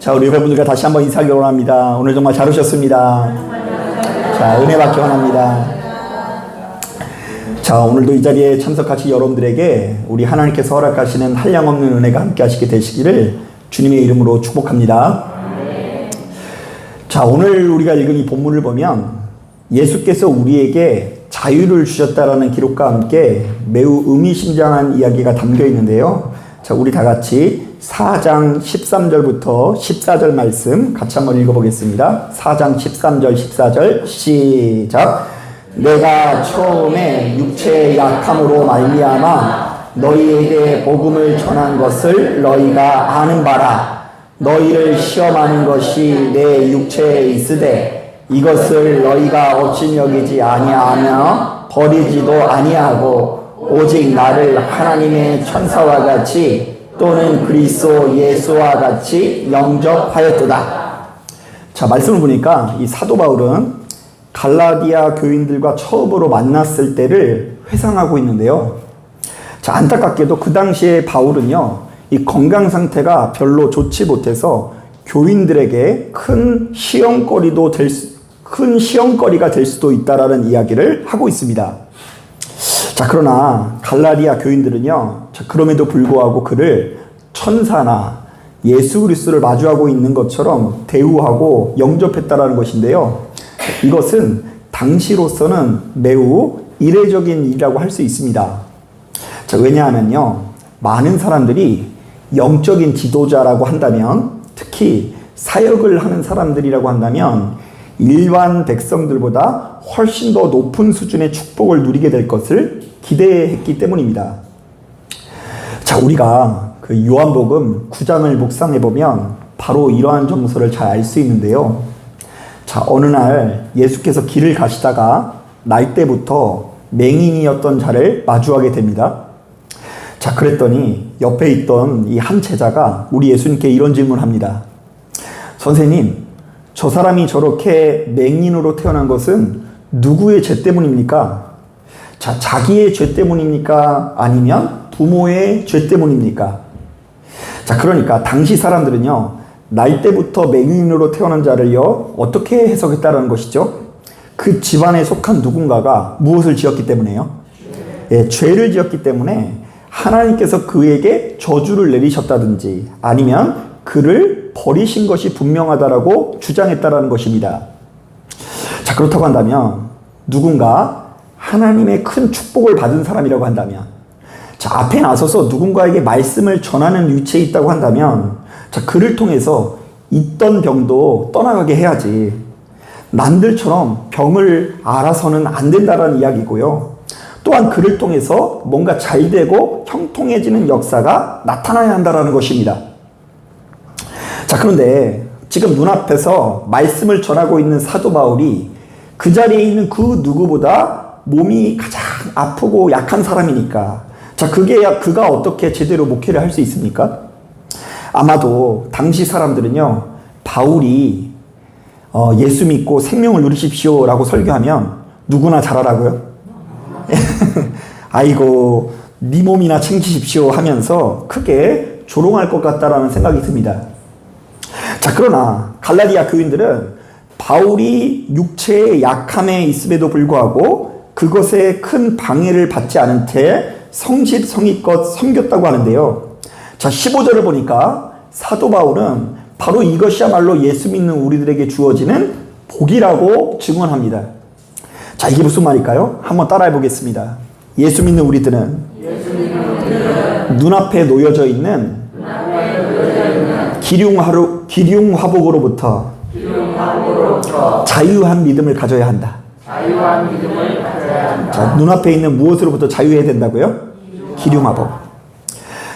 자, 우리 여러분들과 다시 한번 인사하기 원합니다. 오늘 정말 잘 오셨습니다. 자, 은혜 받기 원합니다. 자, 오늘도 이 자리에 참석하신 여러분들에게 우리 하나님께서 허락하시는 한량없는 은혜가 함께 하시게 되시기를 주님의 이름으로 축복합니다. 자, 오늘 우리가 읽은 이 본문을 보면 예수께서 우리에게 자유를 주셨다라는 기록과 함께 매우 의미심장한 이야기가 담겨 있는데요. 자, 우리 다 같이 4장 13절부터 14절 말씀 같이 한번 읽어보겠습니다. 4장 13절 14절 시작. 내가 처음에 육체의 약함으로 말미암아 너희에게 복음을 전한 것을 너희가 아는 바라. 너희를 시험하는 것이 내 육체에 있으되 이것을 너희가 어찌 여기지 아니하며 버리지도 아니하고 오직 나를 하나님의 천사와 같이 또는 그리스도 예수와 같이 영접하였도다. 자, 말씀을 보니까 이 사도 바울은 갈라디아 교인들과 처음으로 만났을 때를 회상하고 있는데요. 자, 안타깝게도 그 당시에 바울은요, 이 건강 상태가 별로 좋지 못해서 교인들에게 큰 시험거리가 될 수도 있다라는 이야기를 하고 있습니다. 자, 그러나 갈라디아 교인들은요, 자, 그럼에도 불구하고 그를 천사나 예수 그리스도를 마주하고 있는 것처럼 대우하고 영접했다라는 것인데요. 이것은 당시로서는 매우 이례적인 일이라고 할 수 있습니다. 자, 왜냐하면요, 많은 사람들이 영적인 지도자라고 한다면, 특히 사역을 하는 사람들이라고 한다면 일반 백성들보다 훨씬 더 높은 수준의 축복을 누리게 될 것을 기대했기 때문입니다. 자, 우리가 그 요한복음 9장을 묵상해보면 바로 이러한 정서를 잘 알 수 있는데요. 자, 어느 날 예수께서 길을 가시다가 날 때부터 맹인이었던 자를 마주하게 됩니다. 자, 그랬더니 옆에 있던 이 한 제자가 우리 예수님께 이런 질문을 합니다. 선생님, 저 사람이 저렇게 맹인으로 태어난 것은 누구의 죄 때문입니까? 자, 자기의 죄 때문입니까? 아니면 부모의 죄 때문입니까? 자, 그러니까 당시 사람들은요, 날 때부터 맹인으로 태어난 자를요, 어떻게 해석했다라는 것이죠? 그 집안에 속한 누군가가 무엇을 지었기 때문에요? 예, 죄를 지었기 때문에 하나님께서 그에게 저주를 내리셨다든지 아니면 그를 버리신 것이 분명하다라고 주장했다라는 것입니다. 자, 그렇다고 한다면 누군가 하나님의 큰 축복을 받은 사람이라고 한다면, 자, 앞에 나서서 누군가에게 말씀을 전하는 위치에 있다고 한다면, 자, 그를 통해서 있던 병도 떠나가게 해야지. 남들처럼 병을 알아서는 안 된다라는 이야기고요. 또한 그를 통해서 뭔가 잘 되고 형통해지는 역사가 나타나야 한다라는 것입니다. 자, 그런데 지금 눈앞에서 말씀을 전하고 있는 사도 바울이 그 자리에 있는 그 누구보다 몸이 가장 아프고 약한 사람이니까, 자, 그가 어떻게 제대로 목회를 할 수 있습니까? 아마도 당시 사람들은요, 바울이 예수 믿고 생명을 누리십시오 라고 설교하면 누구나 잘하라고요? 아이고, 네 몸이나 챙기십시오 하면서 크게 조롱할 것 같다라는 생각이 듭니다. 자, 그러나 갈라디아 교인들은 바울이 육체의 약함에 있음에도 불구하고 그것에 큰 방해를 받지 않은 채 성실성의껏 섬겼다고 하는데요. 자, 15절을 보니까 사도 바울은 바로 이것이야말로 예수 믿는 우리들에게 주어지는 복이라고 증언합니다. 자, 이게 무슨 말일까요? 한번 따라해 보겠습니다. 예수 믿는 우리들은 눈앞에 놓여져 있는 기륭화복으로부터 자유한 믿음을 가져야 한다. 자, 눈앞에 있는 무엇으로부터 자유해야 된다고요? 기륭화복.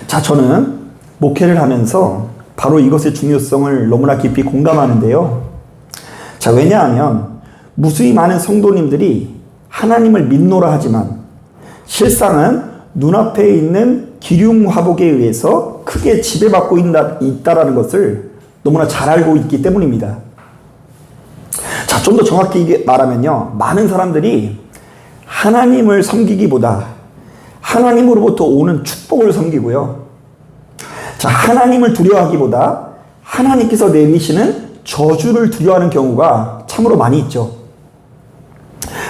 자, 저는 목회를 하면서 바로 이것의 중요성을 너무나 깊이 공감하는데요. 자, 왜냐하면 무수히 많은 성도님들이 하나님을 믿노라 하지만 실상은 눈앞에 있는 기륭화복에 의해서 크게 지배받고 있다라는 것을 너무나 잘 알고 있기 때문입니다. 자, 좀 더 정확히 말하면요, 많은 사람들이 하나님을 섬기기보다 하나님으로부터 오는 축복을 섬기고요, 자, 하나님을 두려워하기보다 하나님께서 내리시는 저주를 두려워하는 경우가 참으로 많이 있죠.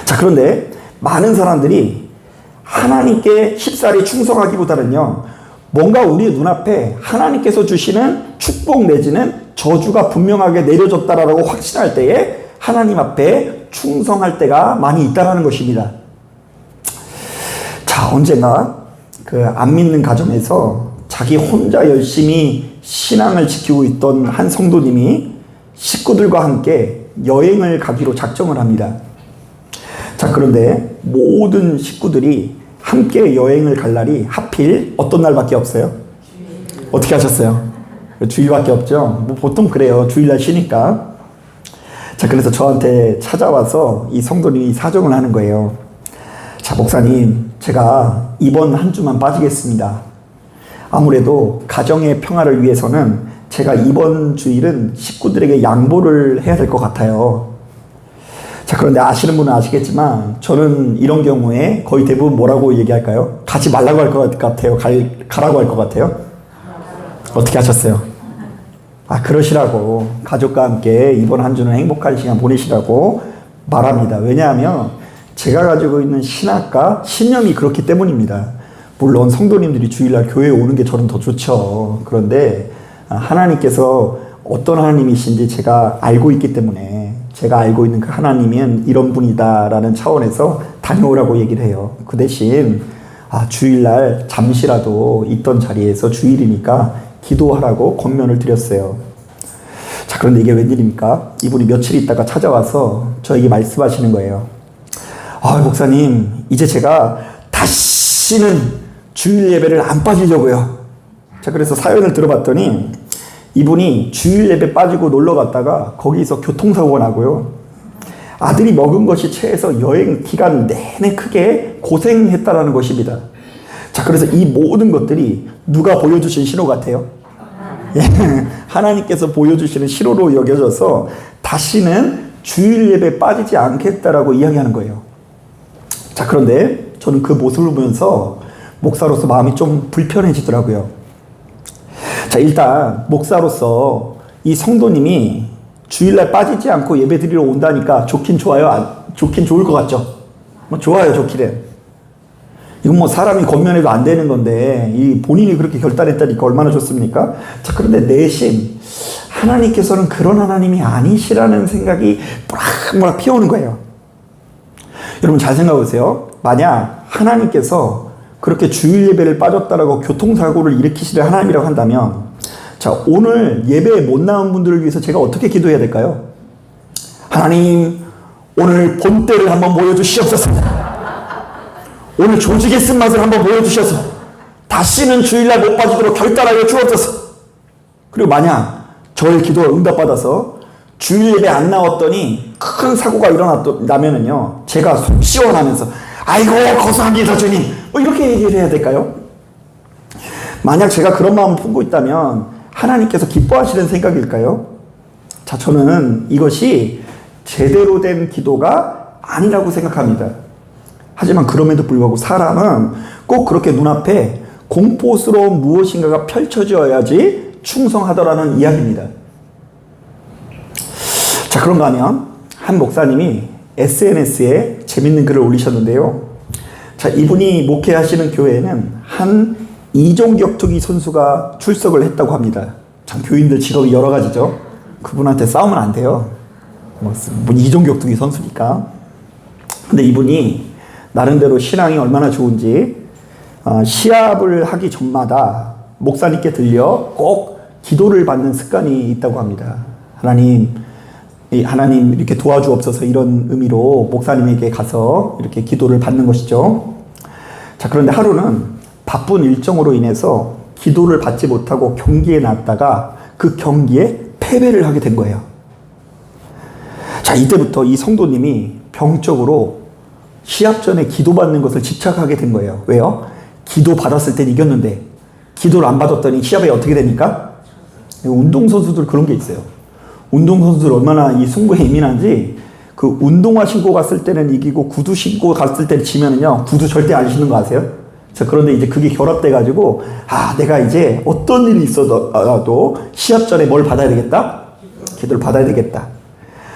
자, 그런데 많은 사람들이 하나님께 쉽사리 충성하기보다는요, 뭔가 우리의 눈앞에 하나님께서 주시는 축복 내지는 저주가 분명하게 내려졌다라고 확신할 때에 하나님 앞에 충성할 때가 많이 있다라는 것입니다. 자, 언젠가 그 안 믿는 가정에서 자기 혼자 열심히 신앙을 지키고 있던 한 성도님이 식구들과 함께 여행을 가기로 작정을 합니다. 자, 그런데 모든 식구들이 함께 여행을 갈 날이 하필 어떤 날밖에 없어요? 어떻게 하셨어요? 주일밖에 없죠? 뭐 보통 그래요. 주일날 쉬니까. 자, 그래서 저한테 찾아와서 이 성도님이 사정을 하는 거예요. 자, 목사님, 제가 이번 한 주만 빠지겠습니다. 아무래도 가정의 평화를 위해서는 제가 이번 주일은 식구들에게 양보를 해야 될 것 같아요. 자, 그런데 아시는 분은 아시겠지만 저는 이런 경우에 거의 대부분 뭐라고 얘기할까요? 가지 말라고 할 것 같아요? 가라고 할 것 같아요? 어떻게 하셨어요? 아, 그러시라고. 가족과 함께 이번 한 주는 행복한 시간 보내시라고 말합니다. 왜냐하면 제가 가지고 있는 신학과 신념이 그렇기 때문입니다. 물론 성도님들이 주일날 교회에 오는 게 저는 더 좋죠. 그런데 하나님께서 어떤 하나님이신지 제가 알고 있기 때문에, 제가 알고 있는 그 하나님은 이런 분이다라는 차원에서 다녀오라고 얘기를 해요. 그 대신 주일날 잠시라도 있던 자리에서 주일이니까 기도하라고 권면을 드렸어요. 자, 그런데 이게 웬일입니까? 이분이 며칠 있다가 찾아와서 저에게 말씀하시는 거예요. 목사님, 이제 제가 다시는 주일 예배를 안 빠지려고요. 자, 그래서 사연을 들어봤더니 이분이 주일 예배 빠지고 놀러 갔다가 거기서 교통사고가 나고요. 아들이 먹은 것이 체해서 여행 기간 내내 크게 고생했다라는 것입니다. 자, 그래서 이 모든 것들이 누가 보여주신 신호 같아요? 하나님께서 보여주시는 신호로 여겨져서 다시는 주일 예배 빠지지 않겠다라고 이야기하는 거예요. 자, 그런데 저는 그 모습을 보면서 목사로서 마음이 좀 불편해지더라고요. 자, 일단 목사로서 이 성도님이 주일날 빠지지 않고 예배 드리러 온다니까 좋긴 좋아요? 좋긴 좋을 것 같죠? 뭐 좋아요, 좋기는. 이건 뭐 사람이 권면해도 안 되는 건데 이 본인이 그렇게 결단했다니까 얼마나 좋습니까? 자, 그런데 내심 하나님께서는 그런 하나님이 아니시라는 생각이 모락모락 피어오는 거예요. 여러분 잘 생각해 보세요. 만약 하나님께서 그렇게 주일 예배를 빠졌다라고 교통사고를 일으키시는 하나님이라고 한다면, 자, 오늘 예배에 못 나온 분들을 위해서 제가 어떻게 기도해야 될까요? 하나님, 오늘 본때를 한번 보여주시옵소서. 오늘 조직의 쓴맛을 한번 보여주셔서 다시는 주일날 못 빠지도록 결단하여 주옵소서. 그리고 만약 저의 기도가 응답받아서 주일 예배 안 나왔더니 큰 사고가 일어나면은요, 제가 속 시원하면서 아이고 고소합니다 주님, 뭐 이렇게 얘기를 해야 될까요? 만약 제가 그런 마음을 품고 있다면 하나님께서 기뻐하시는 생각일까요? 자, 저는 이것이 제대로 된 기도가 아니라고 생각합니다. 하지만 그럼에도 불구하고 사람은 꼭 그렇게 눈앞에 공포스러운 무엇인가가 펼쳐져야지 충성하더라는 이야기입니다. 자, 그런가 하면 한 목사님이 SNS에 재밌는 글을 올리셨는데요. 자, 이분이 목회하시는 교회에는 한 이종격투기 선수가 출석을 했다고 합니다. 참, 교인들 직업이 여러 가지죠. 그분한테 싸우면 안 돼요. 뭐 이종격투기 선수니까. 근데 이분이 나름대로 신앙이 얼마나 좋은지 시합을 하기 전마다 목사님께 들려 꼭 기도를 받는 습관이 있다고 합니다. 하나님 이렇게 도와주옵소서, 이런 의미로 목사님에게 가서 이렇게 기도를 받는 것이죠. 자, 그런데 하루는 바쁜 일정으로 인해서 기도를 받지 못하고 경기에 나갔다가 그 경기에 패배를 하게 된 거예요. 자, 이때부터 이 성도님이 병적으로 시합 전에 기도받는 것을 집착하게 된 거예요. 왜요? 기도 받았을 땐 이겼는데 기도를 안 받았더니 시합에 어떻게 됩니까? 운동선수들 그런 게 있어요. 운동선수들 얼마나 이 승부에 예민한지, 그 운동화 신고 갔을 때는 이기고 구두 신고 갔을 때는 지면은요, 구두 절대 안 신는 거 아세요? 자, 그런데 이제 그게 결합돼가지고, 내가 이제 어떤 일이 있어도 시합 전에 뭘 받아야 되겠다? 기도를 받아야 되겠다.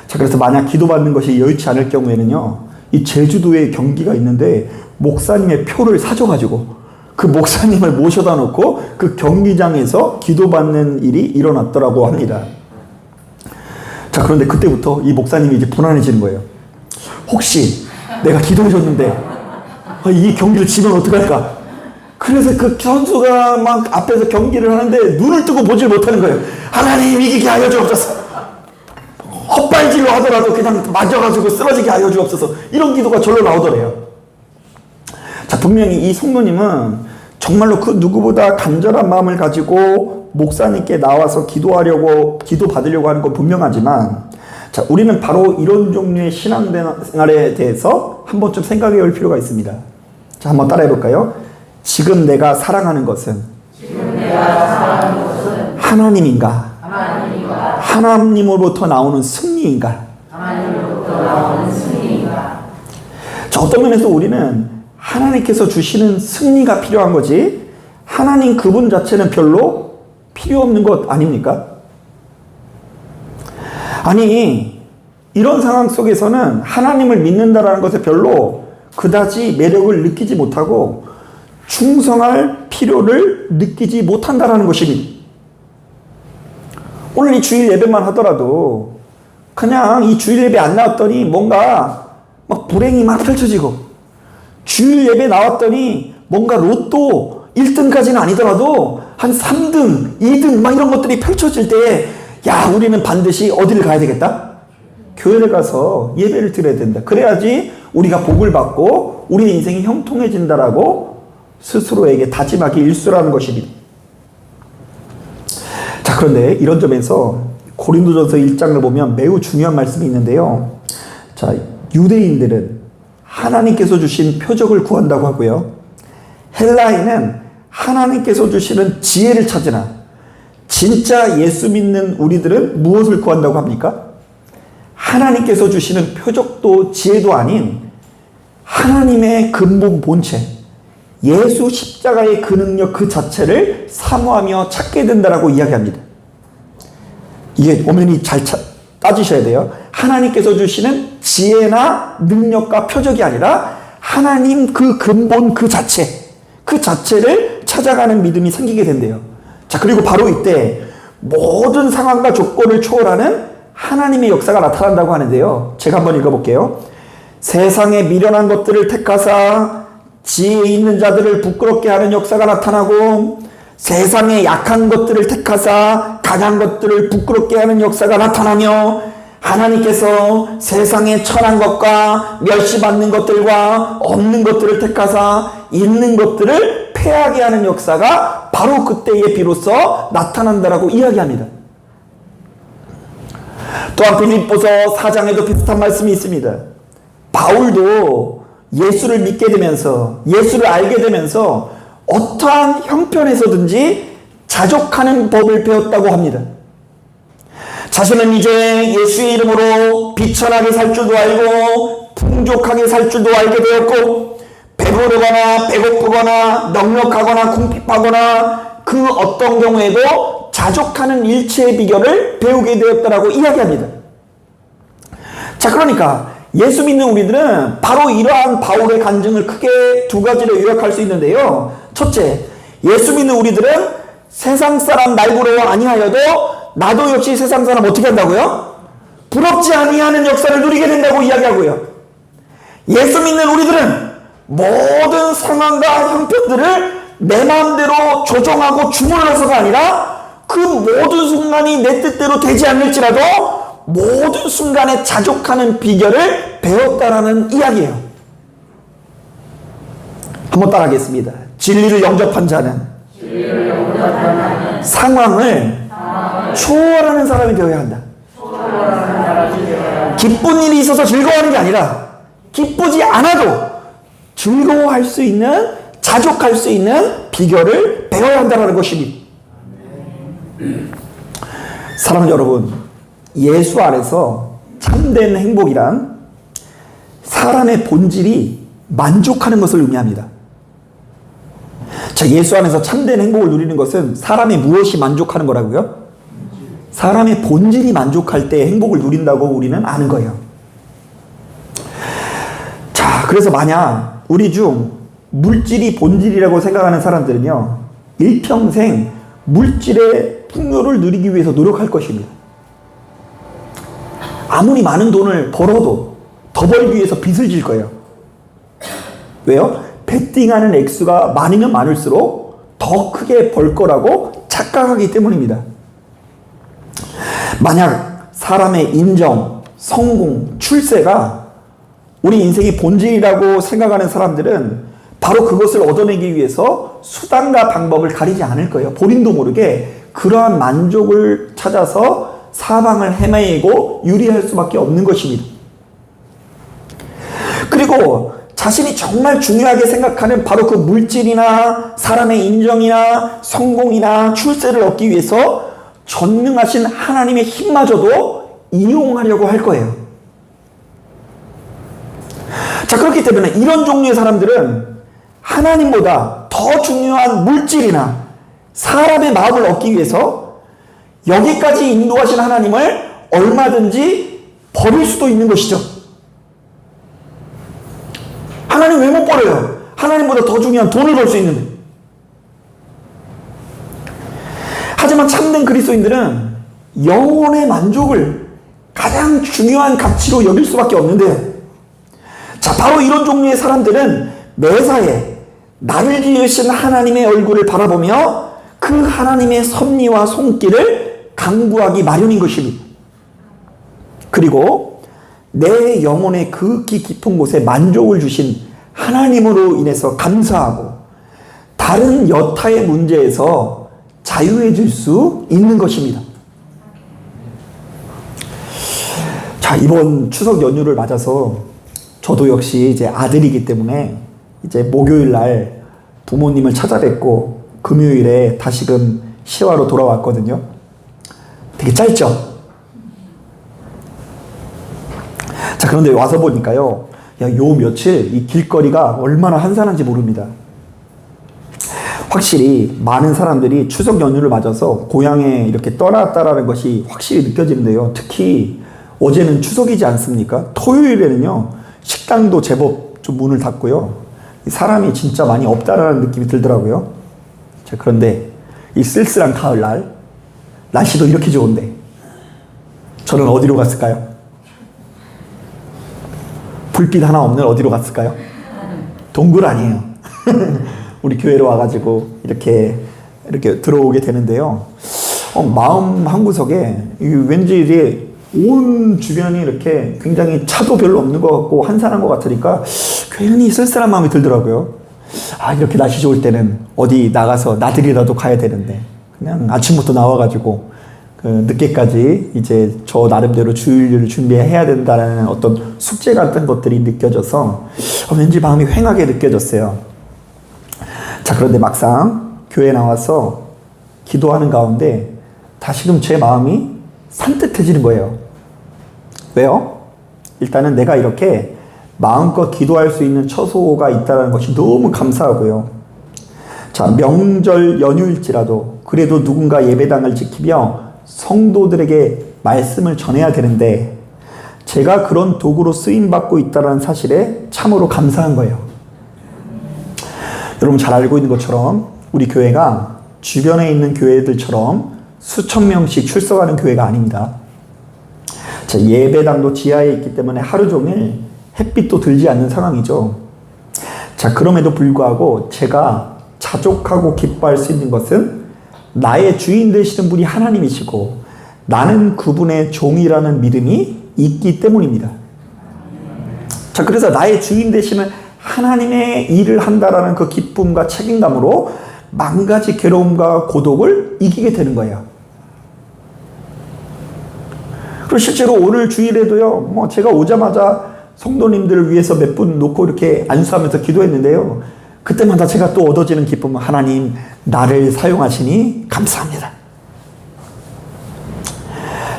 자, 그래서 만약 기도받는 것이 여의치 않을 경우에는요, 이 제주도에 경기가 있는데, 목사님의 표를 사줘가지고, 그 목사님을 모셔다 놓고, 그 경기장에서 기도받는 일이 일어났더라고 합니다. 자, 그런데 그때부터 이 목사님이 이제 불안해지는 거예요. 혹시 내가 기도해줬는데, 이 경기를 지면 어떡할까? 그래서 그 선수가 막 앞에서 경기를 하는데 눈을 뜨고 보질 못하는 거예요. 하나님 이기게 하여 주옵소서. 헛발질로 하더라도 그냥 맞아가지고 쓰러지게 하여 주옵소서. 이런 기도가 절로 나오더래요. 자, 분명히 이 성도님은 정말로 그 누구보다 간절한 마음을 가지고 목사님께 나와서 기도 받으려고 하는 건 분명하지만, 자, 우리는 바로 이런 종류의 신앙생활에 대해서 한 번쯤 생각해 볼 필요가 있습니다. 자, 한번 따라해 볼까요? 지금 내가 사랑하는 것은 하나님인가? 하나님으로부터 나오는 승리인가? 자, 어떤 면에서 우리는 하나님께서 주시는 승리가 필요한 거지, 하나님 그분 자체는 별로 필요 없는 것 아닙니까? 아니, 이런 상황 속에서는 하나님을 믿는다라는 것에 별로 그다지 매력을 느끼지 못하고 충성할 필요를 느끼지 못한다라는 것입니다. 오늘 이 주일 예배만 하더라도 그냥 이 주일 예배 안 나왔더니 뭔가 막 불행이 막 펼쳐지고, 주일 예배 나왔더니 뭔가 로또 1등까지는 아니더라도 한 3등, 2등 막 이런 것들이 펼쳐질 때, 우리는 반드시 어디를 가야 되겠다? 교회를 가서 예배를 드려야 된다. 그래야지 우리가 복을 받고 우리의 인생이 형통해진다라고 스스로에게 다짐하기 일쑤라는 것입니다. 자, 그런데 이런 점에서 고린도전서 1장을 보면 매우 중요한 말씀이 있는데요. 자, 유대인들은 하나님께서 주신 표적을 구한다고 하고요, 헬라인은 하나님께서 주시는 지혜를 찾으나, 진짜 예수 믿는 우리들은 무엇을 구한다고 합니까? 하나님께서 주시는 표적도 지혜도 아닌 하나님의 근본 본체, 예수 십자가의 그 능력 그 자체를 사모하며 찾게 된다라고 이야기합니다. 이게 엄연히 잘 따지셔야 돼요. 하나님께서 주시는 지혜나 능력과 표적이 아니라 하나님 그 근본 그 자체를 찾아가는 믿음이 생기게 된대요. 자, 그리고 바로 이때 모든 상황과 조건을 초월하는 하나님의 역사가 나타난다고 하는데요. 제가 한번 읽어볼게요. 세상에 미련한 것들을 택하사 지혜 있는 자들을 부끄럽게 하는 역사가 나타나고, 세상에 약한 것들을 택하사 강한 것들을 부끄럽게 하는 역사가 나타나며, 하나님께서 세상에 천한 것과 멸시받는 것들과 없는 것들을 택하사 있는 것들을 패하게 하는 역사가 바로 그때에 비로소 나타난다라고 이야기합니다. 또한 빌립보서 4장에도 비슷한 말씀이 있습니다. 바울도 예수를 믿게 되면서, 예수를 알게 되면서 어떠한 형편에서든지 자족하는 법을 배웠다고 합니다. 자신은 이제 예수의 이름으로 비천하게 살 줄도 알고 풍족하게 살 줄도 알게 되었고, 배부르거나 배고프거나 넉넉하거나 궁핍하거나 그 어떤 경우에도 자족하는 일체의 비결을 배우게 되었다라고 이야기합니다. 자, 그러니까 예수 믿는 우리들은 바로 이러한 바울의 간증을 크게 두 가지로 요약할 수 있는데요. 첫째, 예수 믿는 우리들은 세상 사람 말고로 아니하여도 나도 역시 세상 사람 어떻게 한다고요? 부럽지 아니하는 역사를 누리게 된다고 이야기하고요. 예수 믿는 우리들은 모든 상황과 형편들을 내 마음대로 조정하고 주문해서가 아니라 그 모든 순간이 내 뜻대로 되지 않을지라도 모든 순간에 자족하는 비결을 배웠다라는 이야기예요. 한번 따라하겠습니다. 진리를 영접한 자는 상황을 초월하는 사람이 되어야 한다. 기쁜 일이 있어서 즐거워하는 게 아니라 기쁘지 않아도 즐거워할 수 있는, 자족할 수 있는 비결을 배워야 한다는 것입니다. 사랑하는 여러분, 예수 안에서 참된 행복이란 사람의 본질이 만족하는 것을 의미합니다. 자, 예수 안에서 참된 행복을 누리는 것은 사람의 무엇이 만족하는 거라고요? 사람의 본질이 만족할 때 행복을 누린다고 우리는 아는 거예요. 자, 그래서 만약 우리 중 물질이 본질이라고 생각하는 사람들은요, 일평생 물질의 풍요를 누리기 위해서 노력할 것입니다. 아무리 많은 돈을 벌어도 더 벌기 위해서 빚을 질 거예요. 왜요? 베팅하는 액수가 많으면 많을수록 더 크게 벌 거라고 착각하기 때문입니다. 만약 사람의 인정, 성공, 출세가 우리 인생의 본질이라고 생각하는 사람들은 바로 그것을 얻어내기 위해서 수단과 방법을 가리지 않을 거예요. 본인도 모르게 그러한 만족을 찾아서 사방을 헤매고 유리할 수밖에 없는 것입니다. 그리고 자신이 정말 중요하게 생각하는 바로 그 물질이나 사람의 인정이나 성공이나 출세를 얻기 위해서 전능하신 하나님의 힘마저도 이용하려고 할 거예요. 자, 그렇기 때문에 이런 종류의 사람들은 하나님보다 더 중요한 물질이나 사람의 마음을 얻기 위해서 여기까지 인도하신 하나님을 얼마든지 버릴 수도 있는 것이죠. 하나님 왜 못 버려요? 하나님보다 더 중요한 돈을 벌 수 있는데. 하지만 참된 그리스도인들은 영혼의 만족을 가장 중요한 가치로 여길 수밖에 없는데요. 자, 바로 이런 종류의 사람들은 매사에 나를 지으신 하나님의 얼굴을 바라보며 그 하나님의 섭리와 손길을 강구하기 마련인 것입니다. 그리고 내 영혼의 극히 깊은 곳에 만족을 주신 하나님으로 인해서 감사하고 다른 여타의 문제에서 자유해질 수 있는 것입니다. 자, 이번 추석 연휴를 맞아서 저도 역시 이제 아들이기 때문에 이제 목요일 날 부모님을 찾아뵙고 금요일에 다시금 시화로 돌아왔거든요. 되게 짧죠? 자, 그런데 와서 보니까요, 요 며칠 이 길거리가 얼마나 한산한지 모릅니다. 확실히 많은 사람들이 추석 연휴를 맞아서 고향에 이렇게 떠났다라는 것이 확실히 느껴지는데요. 특히 어제는 추석이지 않습니까? 토요일에는요, 식당도 제법 좀 문을 닫고요. 사람이 진짜 많이 없다라는 느낌이 들더라고요. 자, 그런데 이 쓸쓸한 가을날, 날씨도 이렇게 좋은데 저는 어디로 갔을까요? 불빛 하나 없는 어디로 갔을까요? 동굴 아니에요. 우리 교회로 와가지고 이렇게 들어오게 되는데요. 마음 한구석에 왠지 이제 온 주변이 이렇게 굉장히 차도 별로 없는 것 같고 한산한 것 같으니까 괜히 쓸쓸한 마음이 들더라고요. 아, 이렇게 날씨 좋을 때는 어디 나가서 나들이라도 가야 되는데 그냥 아침부터 나와가지고 늦게까지 이제 저 나름대로 주일을 준비해야 된다는 어떤 숙제 같은 것들이 느껴져서 왠지 마음이 휑하게 느껴졌어요. 자, 그런데 막상 교회에 나와서 기도하는 가운데 다시금 제 마음이 산뜻해지는 거예요. 왜요? 일단은 내가 이렇게 마음껏 기도할 수 있는 처소가 있다는 것이 너무 감사하고요. 자, 명절 연휴일지라도 그래도 누군가 예배당을 지키며 성도들에게 말씀을 전해야 되는데 제가 그런 도구로 쓰임받고 있다는 사실에 참으로 감사한 거예요. 여러분 잘 알고 있는 것처럼 우리 교회가 주변에 있는 교회들처럼 수천 명씩 출석하는 교회가 아닙니다. 자, 예배당도 지하에 있기 때문에 하루 종일 햇빛도 들지 않는 상황이죠. 자, 그럼에도 불구하고 제가 자족하고 기뻐할 수 있는 것은 나의 주인 되시는 분이 하나님이시고 나는 그분의 종이라는 믿음이 있기 때문입니다. 자, 그래서 나의 주인 되시는 하나님의 일을 한다라는 그 기쁨과 책임감으로 만 가지 괴로움과 고독을 이기게 되는 거예요. 그리고 실제로 오늘 주일에도요, 제가 오자마자 성도님들을 위해서 몇 분 놓고 이렇게 안수하면서 기도했는데요. 그때마다 제가 또 얻어지는 기쁨은 하나님, 나를 사용하시니 감사합니다.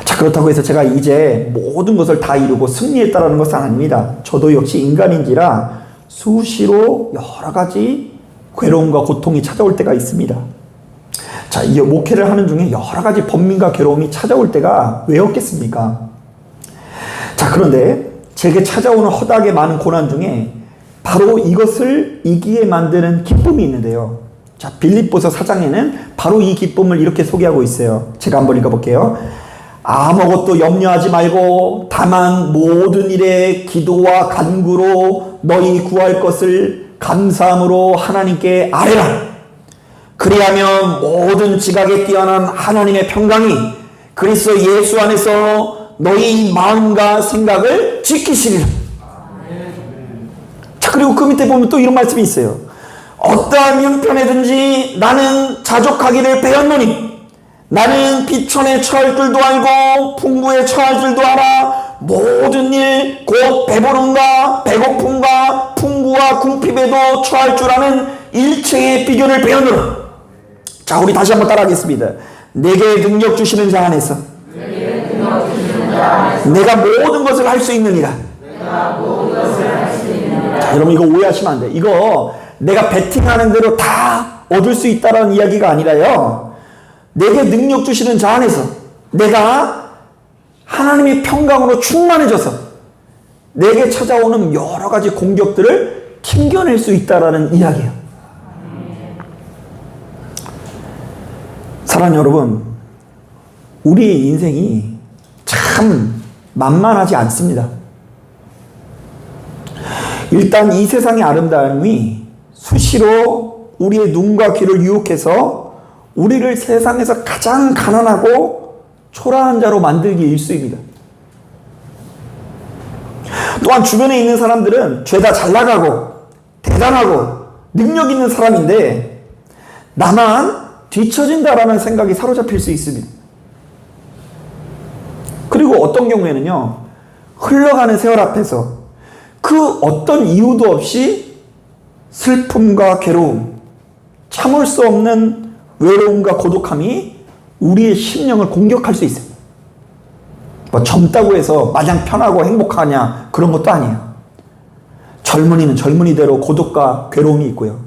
자, 그렇다고 해서 제가 이제 모든 것을 다 이루고 승리했다는 것은 아닙니다. 저도 역시 인간인지라 수시로 여러 가지 괴로움과 고통이 찾아올 때가 있습니다. 자, 이 목회를 하는 중에 여러 가지 번민과 괴로움이 찾아올 때가 왜 없겠습니까? 자, 그런데 제게 찾아오는 허다하게 많은 고난 중에 바로 이것을 이기게 만드는 기쁨이 있는데요. 자, 빌립보서 4장에는 바로 이 기쁨을 이렇게 소개하고 있어요. 제가 한번 읽어볼게요. 아무것도 염려하지 말고 다만 모든 일에 기도와 간구로 너희 구할 것을 감사함으로 하나님께 아뢰라. 그리하면 모든 지각에 뛰어난 하나님의 평강이 그리스도 예수 안에서 너희 마음과 생각을 지키시리라. 자, 그리고 그 밑에 보면 또 이런 말씀이 있어요. 어떠한 형편에든지 나는 자족하기를 배웠노니 나는 비천에 처할 줄도 알고 풍부에 처할 줄도 알아. 모든 일 곧 배부름과 배고픔과 풍부와 궁핍에도 처할 줄 아는 일체의 비결을 배우노라. 자, 우리 다시 한번 따라하겠습니다. 내게 능력 주시는 자 안에서 내가 모든 것을 할 수 있느니라. 자, 여러분 이거 오해하시면 안 돼. 이거 내가 베팅하는 대로 다 얻을 수 있다라는 이야기가 아니라요. 내게 능력 주시는 자 안에서 내가 하나님의 평강으로 충만해져서 내게 찾아오는 여러 가지 공격들을 튕겨낼 수 있다라는 이야기예요. 사랑하는 여러분, 우리의 인생이 참 만만하지 않습니다. 일단 이 세상의 아름다움이 수시로 우리의 눈과 귀를 유혹해서 우리를 세상에서 가장 가난하고 초라한 자로 만들기 일쑤입니다. 또한 주변에 있는 사람들은 죄다 잘나가고 대단하고 능력 있는 사람인데 나만 뒤처진다라는 생각이 사로잡힐 수 있습니다. 그리고 어떤 경우에는요, 흘러가는 세월 앞에서 그 어떤 이유도 없이 슬픔과 괴로움, 참을 수 없는 외로움과 고독함이 우리의 심령을 공격할 수 있어요. 뭐 젊다고 해서 마냥 편하고 행복하냐 그런 것도 아니에요. 젊은이는 젊은이대로 고독과 괴로움이 있고요.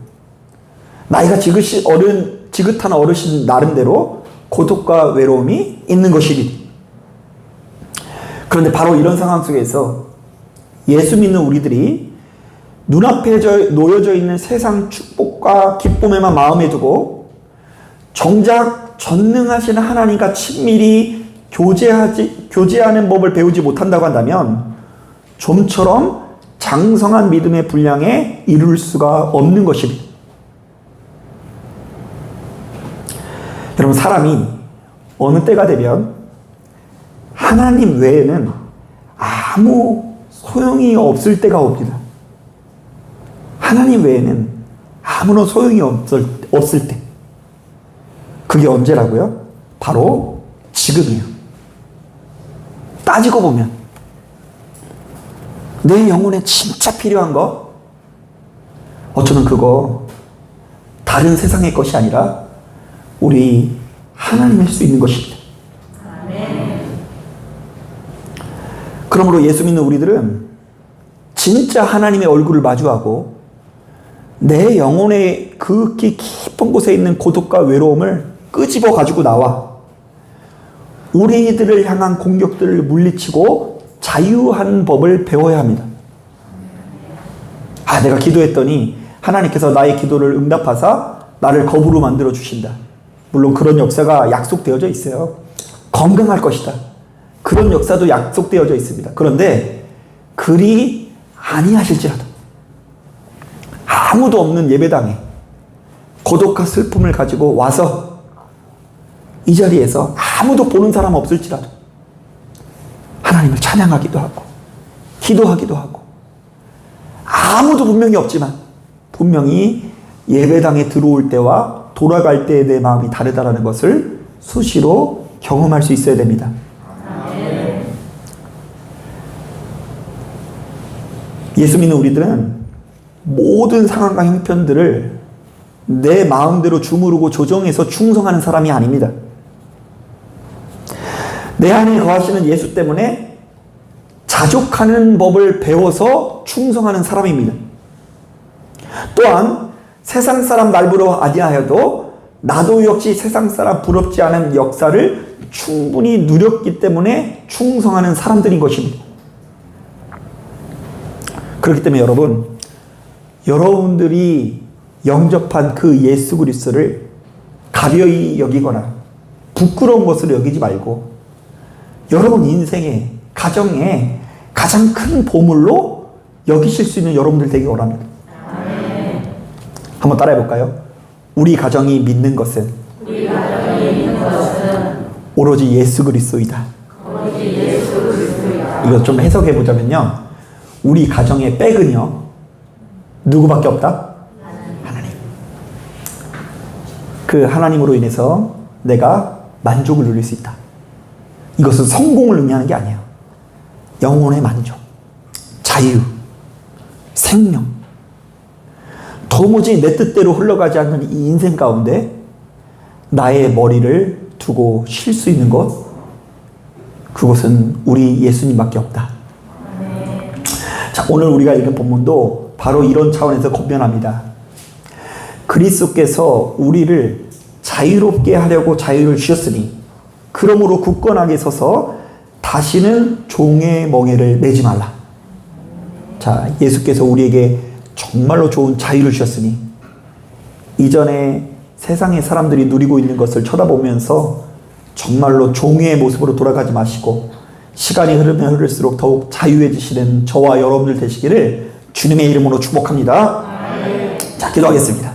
나이가 지긋한 어르신 나름대로 고독과 외로움이 있는 것이니. 그런데 바로 이런 상황 속에서 예수 믿는 우리들이 눈앞에 놓여져 있는 세상 축복과 기쁨에만 마음에 두고 정작 전능하신 하나님과 친밀히 교제하는 법을 배우지 못한다고 한다면 좀처럼 장성한 믿음의 분량에 이룰 수가 없는 것입니다. 여러분, 사람이 어느 때가 되면 하나님 외에는 아무 소용이 없을 때가 옵니다. 하나님 외에는 아무런 소용이 없을 때. 그게 언제라고요? 바로 지금이에요. 따지고 보면 내 영혼에 진짜 필요한 거, 어쩌면 그거 다른 세상의 것이 아니라 우리 하나님일 수 있는 것입니다. 그러므로 예수 믿는 우리들은 진짜 하나님의 얼굴을 마주하고 내 영혼의 극히 깊은 곳에 있는 고독과 외로움을 끄집어 가지고 나와 우리들을 향한 공격들을 물리치고 자유한 법을 배워야 합니다. 내가 기도했더니 하나님께서 나의 기도를 응답하사 나를 거부로 만들어 주신다. 물론 그런 역사가 약속되어져 있어요. 건강할 것이다. 그런 역사도 약속되어져 있습니다. 그런데 그리 아니하실지라도 아무도 없는 예배당에 고독과 슬픔을 가지고 와서 이 자리에서 아무도 보는 사람 없을지라도 하나님을 찬양하기도 하고 기도하기도 하고 아무도 분명히 없지만 분명히 예배당에 들어올 때와 돌아갈 때의 내 마음이 다르다는 것을 수시로 경험할 수 있어야 됩니다. 예수 믿는 우리들은 모든 상황과 형편들을 내 마음대로 주무르고 조정해서 충성하는 사람이 아닙니다. 내 안에 거하시는 예수 때문에 자족하는 법을 배워서 충성하는 사람입니다. 또한 세상 사람 날부러 아니하여도 나도 역시 세상 사람 부럽지 않은 역사를 충분히 누렸기 때문에 충성하는 사람들인 것입니다. 그렇기 때문에 여러분들이 영접한 그 예수 그리스도를 가벼이 여기거나 부끄러운 것으로 여기지 말고 여러분 인생에, 가정에 가장 큰 보물로 여기실 수 있는 여러분들 되기 원합니다. 한번 따라해 볼까요? 우리 가정이 믿는 것은 오로지 예수 그리스도이다. 이거 좀 해석해 보자면요, 우리 가정의 백은요 누구밖에 없다? 하나님. 그 하나님으로 인해서 내가 만족을 누릴 수 있다. 이것은 성공을 의미하는 게 아니에요. 영혼의 만족, 자유, 생명. 도무지 내 뜻대로 흘러가지 않는 이 인생 가운데 나의 머리를 두고 쉴 수 있는 곳, 그곳은 우리 예수님밖에 없다. 자, 오늘 우리가 읽은 본문도 바로 이런 차원에서 권면합니다. 그리스도께서 우리를 자유롭게 하려고 자유를 주셨으니 그러므로 굳건하게 서서 다시는 종의 멍에를 매지 말라. 자, 예수께서 우리에게 정말로 좋은 자유를 주셨으니 이전에 세상의 사람들이 누리고 있는 것을 쳐다보면서 정말로 종의 모습으로 돌아가지 마시고 시간이 흐르면 흐를수록 더욱 자유해지시는 저와 여러분들 되시기를 주님의 이름으로 축복합니다. 자, 기도하겠습니다.